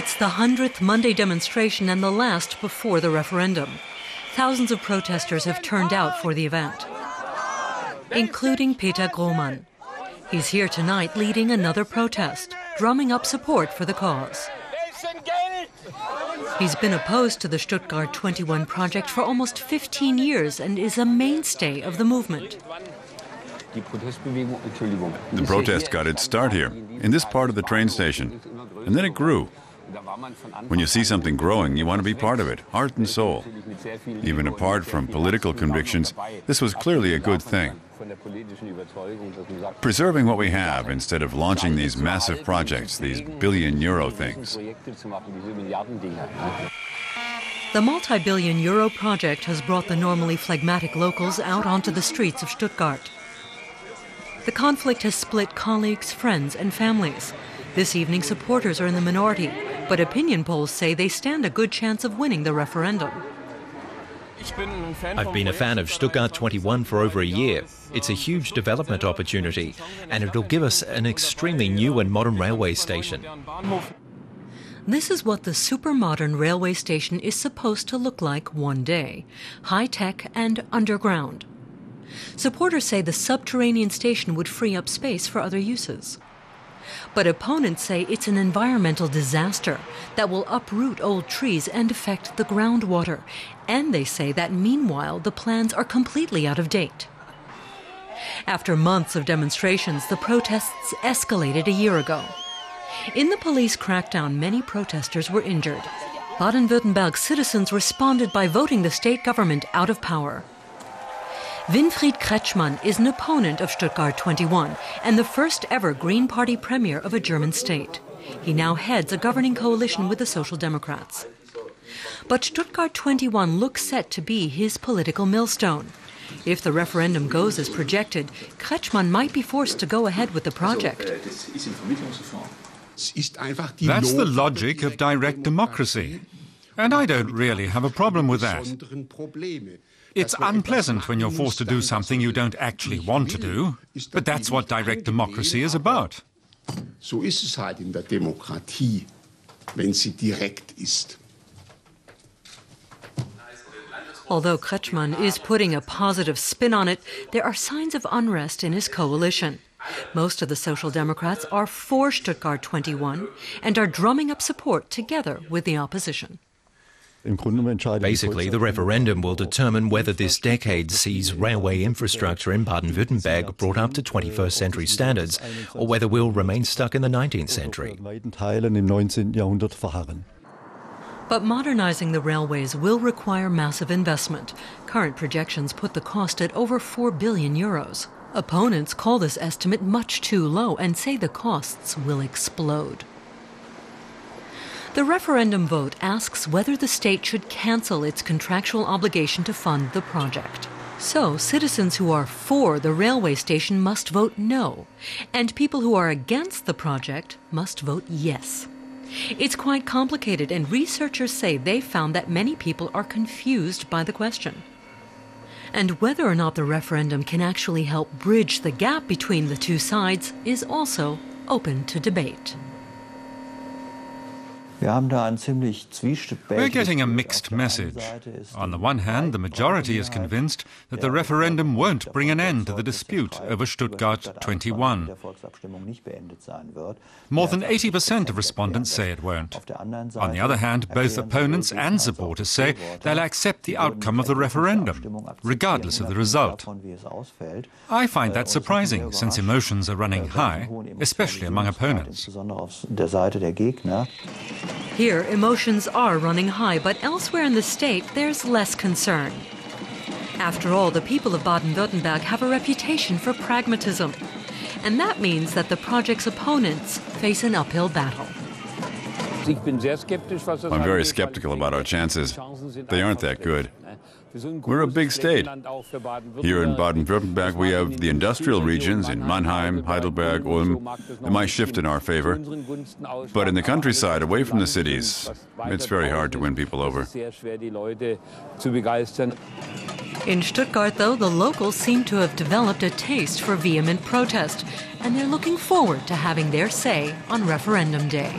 It's the 100th Monday demonstration and the last before the referendum. Thousands of protesters have turned out for the event, including Peter Grohmann. He's here tonight leading another protest, drumming up support for the cause. He's been opposed to the Stuttgart 21 project for almost 15 years and is a mainstay of the movement. The protest got its start here, in this part of the train station, and then it grew. When you see something growing, you want to be part of it, heart and soul. Even apart from political convictions, this was clearly a good thing. Preserving what we have instead of launching these massive projects, these billion-euro things. The multi-billion-euro project has brought the normally phlegmatic locals out onto the streets of Stuttgart. The conflict has split colleagues, friends, and families. This evening, supporters are in the minority, but opinion polls say they stand a good chance of winning the referendum. I've been a fan of Stuttgart 21 for over a year. It's a huge development opportunity, and it'll give us an extremely new and modern railway station. This is what the super-modern railway station is supposed to look like one day, high-tech and underground. Supporters say the subterranean station would free up space for other uses. But opponents say it's an environmental disaster that will uproot old trees and affect the groundwater. And they say that meanwhile, the plans are completely out of date. After months of demonstrations, the protests escalated a year ago. In the police crackdown, many protesters were injured. Baden-Württemberg citizens responded by voting the state government out of power. Winfried Kretschmann is an opponent of Stuttgart 21 and the first ever Green Party premier of a German state. He now heads a governing coalition with the Social Democrats. But Stuttgart 21 looks set to be his political millstone. If the referendum goes as projected, Kretschmann might be forced to go ahead with the project. That's the logic of direct democracy. And I don't really have a problem with that. It's unpleasant when you're forced to do something you don't actually want to do, but that's what direct democracy is about. So ist es halt in der Demokratie, wenn sie direkt ist. Although Kretschmann is putting a positive spin on it, there are signs of unrest in his coalition. Most of the Social Democrats are for Stuttgart 21 and are drumming up support together with the opposition. Basically, the referendum will determine whether this decade sees railway infrastructure in Baden-Württemberg brought up to 21st century standards, or whether we'll remain stuck in the 19th century. But modernizing the railways will require massive investment. Current projections put the cost at over 4 billion euros. Opponents call this estimate much too low and say the costs will explode. The referendum vote asks whether the state should cancel its contractual obligation to fund the project. So, citizens who are for the railway station must vote no, and people who are against the project must vote yes. It's quite complicated, and researchers say they found that many people are confused by the question. And whether or not the referendum can actually help bridge the gap between the two sides is also open to debate. We're getting a mixed message. On the one hand, the majority is convinced that the referendum won't bring an end to the dispute over Stuttgart 21. More than 80% of respondents say it won't. On the other hand, both opponents and supporters say they'll accept the outcome of the referendum, regardless of the result. I find that surprising, since emotions are running high, especially among opponents. Here, emotions are running high, but elsewhere in the state, there's less concern. After all, the people of Baden-Württemberg have a reputation for pragmatism. And that means that the project's opponents face an uphill battle. I'm very skeptical about our chances. They aren't that good. We're a big state. Here in Baden-Württemberg, we have the industrial regions in Mannheim, Heidelberg, Ulm. They might shift in our favor. But in the countryside, away from the cities, it's very hard to win people over. In Stuttgart, though, the locals seem to have developed a taste for vehement protest, and they're looking forward to having their say on referendum day.